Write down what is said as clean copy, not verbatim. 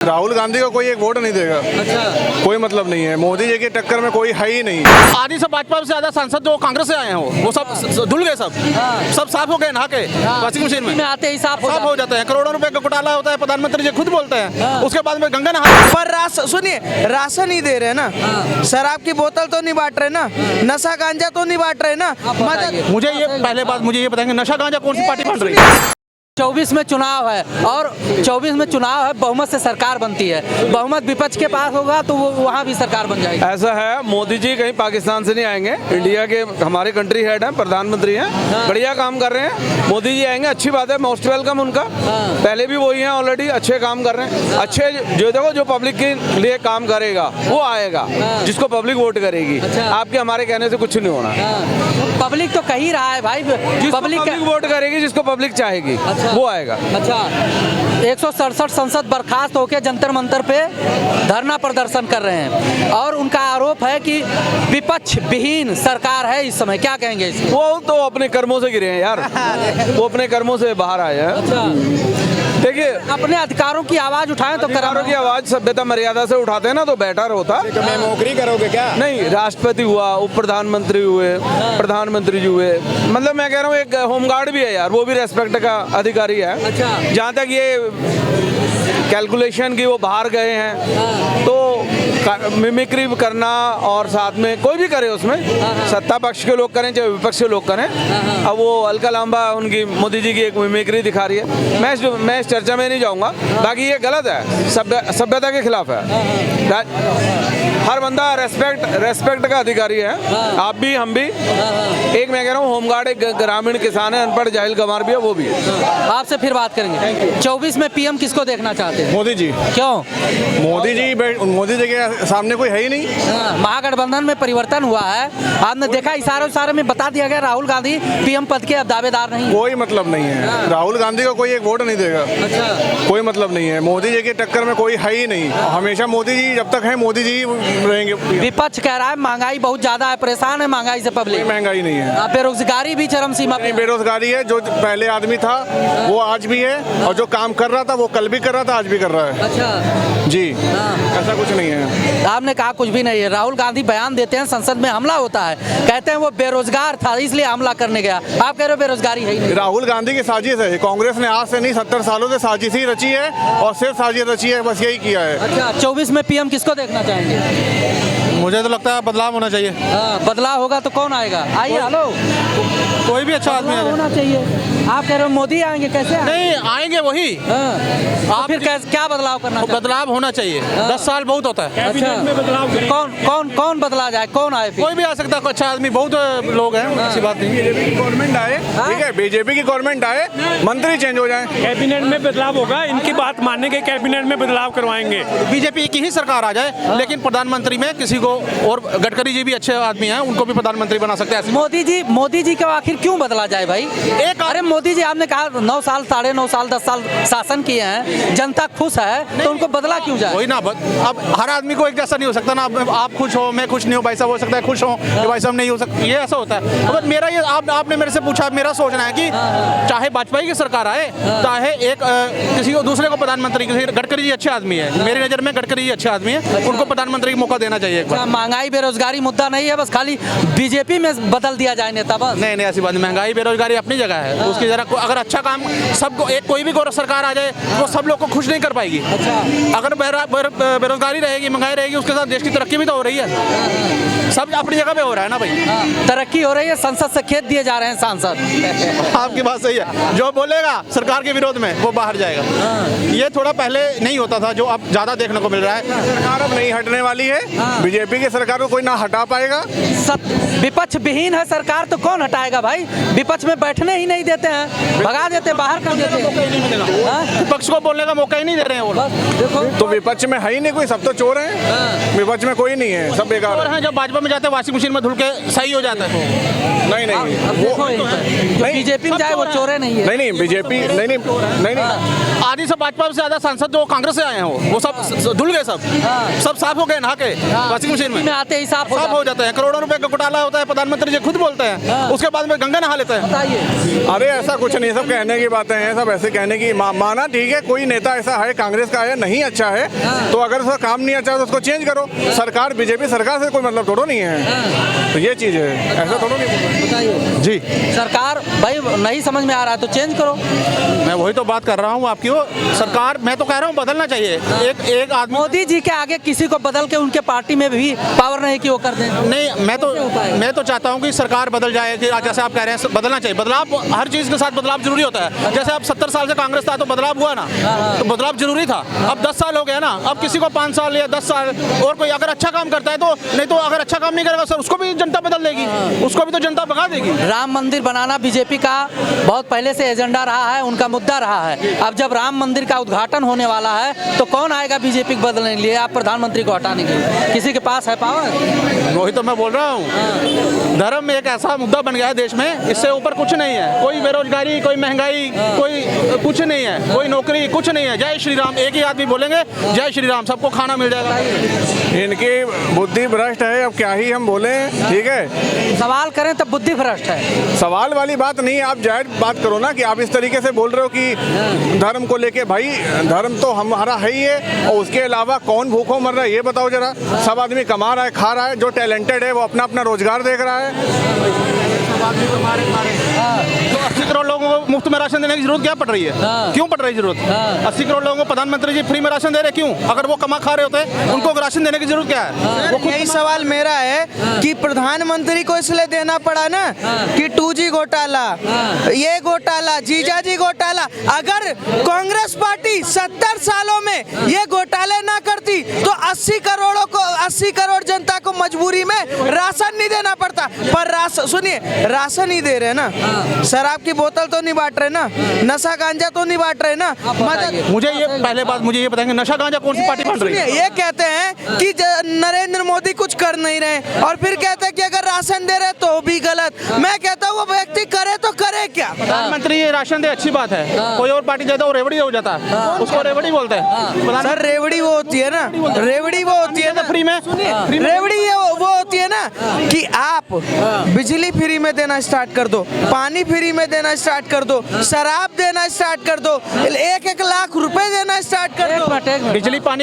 राहुल गांधी को कोई एक वोट नहीं देगा। अच्छा, कोई मतलब नहीं है, मोदी जी की टक्कर में कोई है ही नहीं। आधी से भाजपा से ज्यादा सांसद जो कांग्रेस से आए हैं वो सब धुल गए, सब साफ हो गए नहा के वॉशिंग मशीन में आते ही साफ हो जाते हैं। करोड़ों रुपए का घोटाला होता है, प्रधानमंत्री जी खुद बोलते हैं, उसके बाद में गंगा नहा। पर सुनिए, राशन नहीं दे रहे ना, शराब की बोतल तो नहीं बांट रहे ना, नशा गांजा तो नहीं बांट रहे ना। मुझे ये पहले बात मुझे ये बताएंगे, नशा गांजा कौन सी पार्टी बांट रही है? 24 में चुनाव है और 24 में चुनाव है, बहुमत से सरकार बनती है। बहुमत विपक्ष के पास होगा तो वो वहाँ भी सरकार बन जाएगी। ऐसा है, मोदी जी कहीं पाकिस्तान से नहीं आएंगे, इंडिया के हमारे कंट्री हेड हैं, प्रधानमंत्री हैं, बढ़िया काम कर रहे हैं। मोदी जी आएंगे, अच्छी बात है, मोस्ट वेलकम उनका। पहले भी वही हैं ऑलरेडी, अच्छे काम कर रहे हैं। अच्छे जो देखो, जो पब्लिक के लिए काम करेगा वो आएगा, जिसको पब्लिक वोट करेगी। आपके हमारे कहने से कुछ नहीं होना। पब्लिक तो कही रहा है भाई, पब्लिक वोट करेगी, जिसको पब्लिक चाहेगी वो आएगा। अच्छा, 167 संसद बर्खास्त होकर जंतर मंतर पे धरना प्रदर्शन कर रहे हैं और उनका आरोप है कि विपक्ष विहीन सरकार है इस समय। क्या कहेंगे इसमें? वो तो अपने कर्मों से गिरे हैं यार, वो अपने कर्मों से बाहर आए हैं। अच्छा, देखिए, अपने अधिकारों की आवाज उठाएं तो अधिकारों की आवाज सभ्यता मर्यादा से उठाते हैं ना तो बेटर होता। तो मैं नौकरी करोगे क्या? नहीं, राष्ट्रपति हुआ, उप प्रधानमंत्री हुए, प्रधानमंत्री जी हुए, मतलब मैं कह रहा हूँ एक होमगार्ड भी है यार, वो भी रेस्पेक्ट का अधिकारी है। अच्छा, जहाँ तक ये कैलकुलेशन की वो बाहर गए हैं तो मिमिक्री करना, और साथ में कोई भी करे उसमें, सत्ता पक्ष के लोग करें चाहे विपक्ष के लोग करें। अब वो अलका लांबा उनकी मोदी जी की एक मिमिक्री दिखा रही है। मैं इस चर्चा में नहीं जाऊंगा, बाकी ये गलत है, सभ्यता के खिलाफ है। हर बंदा रेस्पेक्ट का अधिकारी है, आप भी हम भी। एक मैं कह रहा हूँ होमगार्ड एक ग्रामीण किसान है, अनपढ़ जाहिल गंवार भी है, वो भी है। आपसे फिर बात करेंगे। 24 में पीएम किसको देखना चाहते हैं? मोदी जी। क्यों? मोदी जी के सामने कोई है ही नहीं। महागठबंधन में परिवर्तन हुआ है, आपने देखा, इशारे में बता दिया गया राहुल गांधी पीएम पद के अब दावेदार नहीं। कोई मतलब नहीं है, राहुल गांधी को कोई एक वोट नहीं देगा। अच्छा, कोई मतलब नहीं है, मोदी जी की टक्कर में कोई है ही नहीं। हमेशा मोदी जी जब तक है, मोदी जी रहेंगे। विपक्ष कह रहा है महंगाई बहुत ज्यादा है, परेशान है महंगाई से पब्लिक। महंगाई नहीं है, बेरोजगारी भी चरम सीमा पे। बेरोजगारी है, जो पहले आदमी था वो आज भी है, और जो काम कर रहा था वो कल भी कर रहा था, आज भी कर रहा है। अच्छा जी, ऐसा कुछ नहीं है। आपने कहा कुछ भी नहीं है। राहुल गांधी बयान देते हैं, संसद में हमला होता है, कहते हैं वो बेरोजगार था इसलिए हमला करने गया। आप कह रहे हो बेरोजगारी है ही नहीं। राहुल गांधी की साजिश है, कांग्रेस ने आज से नहीं 70 सालों से साजिश ही रची है, और सिर्फ साजिश रची है, बस यही किया है। अच्छा, 24 में पीएम किसको देखना चाहेंगे? मुझे तो लगता है बदलाव होना चाहिए। बदलाव होगा तो कौन आएगा? आइए, हेलो, कोई भी अच्छा आदमी होना चाहिए। आप कह रहे हो मोदी आएंगे, कैसे आएंगे? नहीं आएंगे वही। आप फिर क्या बदलाव करना चाहते हैं? बदलाव होना चाहिए, 10 साल बहुत होता है। अच्छा, कौन बदला जाए, कौन आए फिर? कोई भी आ सकता है, अच्छा आदमी बहुत लोग हैं, ऐसी बात नहीं। बीजेपी की गवर्नमेंट आए, ठीक है, बीजेपी की गवर्नमेंट आए, मंत्री चेंज हो जाए, कैबिनेट में बदलाव होगा, इनकी बात मानने के कैबिनेट में बदलाव करवाएंगे। बीजेपी की ही सरकार आ जाए, लेकिन प्रधानमंत्री में किसी को, और गडकरी जी भी अच्छे आदमी हैं, उनको भी प्रधानमंत्री बना सकते हैं। मोदी जी को आखिर क्यों बदला जाए भाई? अरे मोदी जी, आपने कहा 9 साल, 9.5 साल, 10 साल शासन किए हैं, जनता खुश है, तो उनको बदला क्यों जाए? वही ना, अब हर आदमी को एक जैसा नहीं हो सकता ना। आप खुश हो, मैं खुश नहीं हूँ, भाई साहब हो सकता है खुश हो, भाई साहब नहीं हो सकता, ये ऐसा होता है। अगर मेरा ये आपने मेरे से पूछा, मेरा सोचना है कि चाहे वाजपेयी की सरकार आए, चाहे एक किसी को दूसरे को प्रधानमंत्री, गडकरी जी अच्छे आदमी है, मेरी नजर में गडकरी जी अच्छे आदमी है, उनको प्रधानमंत्री का मौका देना चाहिए। महंगाई बेरोजगारी मुद्दा नहीं है, बस खाली बीजेपी में बदल दिया जाए नेता, बस। नहीं, ऐसी बात नहीं, महंगाई बेरोजगारी अपनी जगह है, उसकी जरा अगर अच्छा काम सबको, एक कोई भी सरकार आ जाए वो सब लोग को खुश नहीं कर पाएगी। अच्छा, अगर बेरोजगारी रहेगी, महंगाई रहेगी, उसके साथ देश की तरक्की भी तो हो रही है। सब अपनी जगह पे हो रहा है ना भाई। तरक्की हो रही है, संसद से खेत दिए जा रहे हैं सांसद। आपकी बात सही है, जो बोलेगा सरकार के विरोध में वो बाहर जाएगा। ये थोड़ा पहले नहीं होता था, जो अब ज्यादा देखने को मिल रहा है। सरकार अब नहीं हटने वाली है, बीजेपी की सरकार को कोई ना हटा पाएगा। विपक्ष विहीन है सरकार, तो कौन हटाएगा भाई? विपक्ष में बैठने ही नहीं देते हैं, भगा देते, बाहर कर देते हैं। विपक्ष को बोलने का मौका ही नहीं दे रहे हैं वो। देखो, तो विपक्ष में है ही नहीं कोई, सब तो चोर हैं। विपक्ष में कोई नहीं है, सब बेकार है। जब भाजपा में जाते हैं, वॉशिंग मशीन में धुल के सही हो जाता है। नहीं, बीजेपी में जाए वो चोरे नहीं है। नहीं, बीजेपी नहीं। आधी से भाजपा से ज्यादा सांसद जो कांग्रेस से आए हैं वो सब धुल गए, सब साफ हो गए नहा के वॉशिंग मशीन में में आते ही साफ हो जाते हैं। करोड़ों रुपए का घोटाला होता है, प्रधानमंत्री जी खुद बोलते हैं, उसके बाद में गंगा नहा लेते हैं। बताइए। अरे ऐसा कुछ नहीं, सब कहने की बातें हैं, सब ऐसे कहने की माना ठीक है। कोई नेता ऐसा है कांग्रेस का है नहीं अच्छा है, तो अगर उसका काम नहीं अच्छा है तो उसको चेंज करो। सरकार बीजेपी सरकार से कोई मतलब थोड़ा नहीं है, तो ये चीज़ है, ऐसा थोड़ा नहीं। बताइए। जी सरकार भाई नहीं समझ में आ रहा है तो चेंज करो। मैं वही तो बात कर रहा हूँ आपकी। वो सरकार, मैं तो कह रहा हूँ बदलना चाहिए। एक आदमी मोदी जी के आगे किसी को बदल के उनके पार्टी में भी पावर नहीं कि वो कर दें। नहीं, मैं तो चाहता हूँ कि सरकार बदल जाए, कि जैसे आप कह रहे हैं बदलना चाहिए। बदलाव हर चीज़ के साथ बदलाव जरूरी होता है। जैसे अब 70 साल से कांग्रेस था तो बदलाव हुआ ना, तो बदलाव जरूरी था। अब 10 साल हो गया ना, अब किसी को 5 साल या 10 साल, और कोई अगर अच्छा काम करता है तो, नहीं तो अगर अच्छा काम नहीं करेगा सर उसको भी जनता बदल देगी, उसको भी तो जनता भगा देगी। राम मंदिर बनाना बीजेपी का बहुत पहले से एजेंडा रहा है, उनका मुद्दा रहा है। अब जब राम मंदिर का उद्घाटन होने वाला है तो कौन आएगा बीजेपी को बदलने के लिए, आप प्रधानमंत्री को हटाने के लिए? किसी के पास है पावर? वही तो मैं बोल रहा हूँ, धर्म एक ऐसा मुद्दा बन गया है देश में, इससे ऊपर कुछ नहीं है। कोई बेरोजगारी, कोई महंगाई, कोई कुछ नहीं है, कोई नौकरी कुछ नहीं है। जय श्री राम एक ही आदमी बोलेंगे, जय श्री राम, सबको खाना मिल जाएगा। इनकी बुद्धि भ्रष्ट है, अब क्या ही हम बोले, ठीक है। सवाल करें तब बुद्धि भ्रष्ट है। सवाल वाली बात नहीं, आप जाहिर बात करो ना कि आप इस तरीके से बोल रहे हो कि धर्म को लेके। भाई धर्म तो हमारा है ही है, और उसके अलावा कौन भूखों मर रहा है ये बताओ जरा। सब आदमी कमा रहा है, खा रहा है, जो टैलेंटेड है वो अपना अपना रोजगार देख रहा है। तो 80 करोड़ लोगों को मुफ्त में राशन देने की जरूरत क्या पड़ रही है? क्यों पड़ रही है जरूरत? 80 करोड़ लोगों को प्रधानमंत्री जी फ्री में राशन दे रहे, क्यों? अगर वो कमा खा रहे होते उनको राशन देने की जरूरत क्या है? वो यही सवाल मेरा है कि प्रधानमंत्री को इसलिए देना पड़ा ना कि 2G घोटाला, ये घोटाला, जीजाजी घोटाला। अगर कांग्रेस पार्टी 70 सालों में ये घोटाले ना करती तो 80 करोड़ जनता को मजबूरी में राशन नहीं देना पड़ता। पर सुनिए, राशन ही दे रहे ना, शराब की बोतल तो नहीं बांट रहे ना, नशा गांजा तो नहीं बांट रहे ना। मुझे ये पहले बात मुझे ये बताएंगे, नशा गांजा कौन सी पार्टी बांट रही है? ये कहते हैं कि नरेंद्र मोदी कुछ कर नहीं रहे, और फिर कहते हैं कि अगर राशन दे रहे तो भी गलत। मैं कहता हूँ वो व्यक्ति करे तो करे क्या? प्रधानमंत्री ये राशन दे अच्छी बात है, कोई और पार्टी जाता है वो रेवड़ी हो जाता है, उसको रेवड़ी बोलते हैं। सर रेवड़ी वो होती है ना, रेवड़ी वो होती है ना फ्री में, रेवड़ी वो होती है ना कि आप बिजली फ्री में देना स्टार्ट कर दो, पानी फ्री में देना स्टार्ट कर दो, शराब देना स्टार्ट कर दो, 1-1 लाख रुपए देना स्टार्ट कर दो। बिजली पानी